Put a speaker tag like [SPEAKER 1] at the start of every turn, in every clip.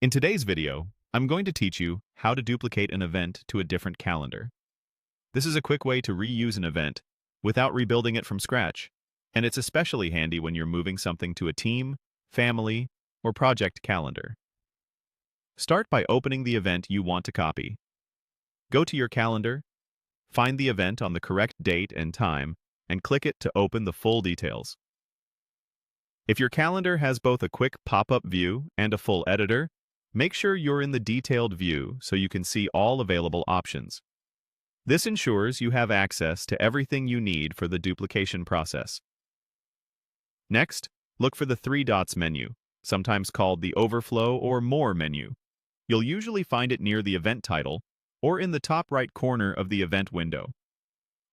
[SPEAKER 1] In today's video, I'm going to teach you how to duplicate an event to a different calendar. This is a quick way to reuse an event without rebuilding it from scratch, and it's especially handy when you're moving something to a team, family, or project calendar. Start by opening the event you want to copy. Go to your calendar, find the event on the correct date and time, and click it to open the full details. If your calendar has both a quick pop-up view and a full editor, make sure you're in the detailed view so you can see all available options. This ensures you have access to everything you need for the duplication process. Next, look for the three dots menu, sometimes called the Overflow or More menu. You'll usually find it near the event title or in the top right corner of the event window.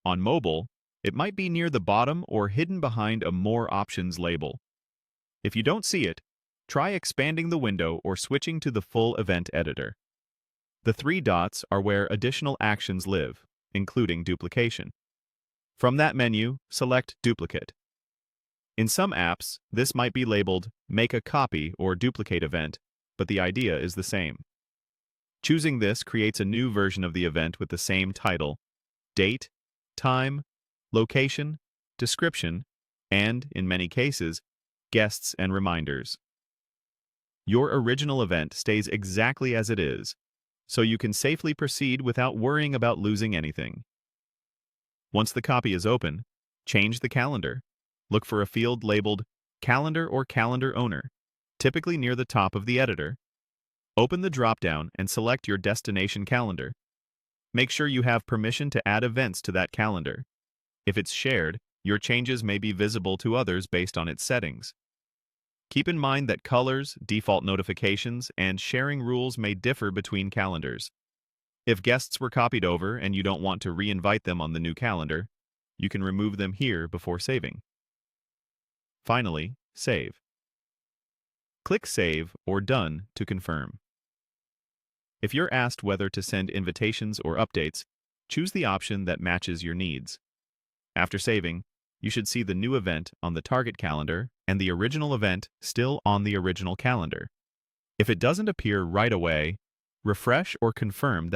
[SPEAKER 1] On mobile, it might be near the bottom or hidden behind a More Options label. If you don't see it, try expanding the window or switching to the full event editor. The three dots are where additional actions live, including duplication. From that menu, select Duplicate. In some apps, this might be labeled Make a Copy or Duplicate Event, but the idea is the same. Choosing this creates a new version of the event with the same title, date, time, location, description, and, in many cases, guests and reminders. Your original event stays exactly as it is, so you can safely proceed without worrying about losing anything. Once the copy is open, change the calendar. Look for a field labeled Calendar or Calendar Owner, typically near the top of the editor. Open the drop-down and select your destination calendar. Make sure you have permission to add events to that calendar. If it's shared, your changes may be visible to others based on its settings. Keep in mind that colors, default notifications, and sharing rules may differ between calendars. If guests were copied over and you don't want to re-invite them on the new calendar, you can remove them here before saving. Finally, save. Click Save or Done to confirm. If you're asked whether to send invitations or updates, choose the option that matches your needs. After saving, you should see the new event on the target calendar and the original event still on the original calendar. If it doesn't appear right away, refresh or confirm that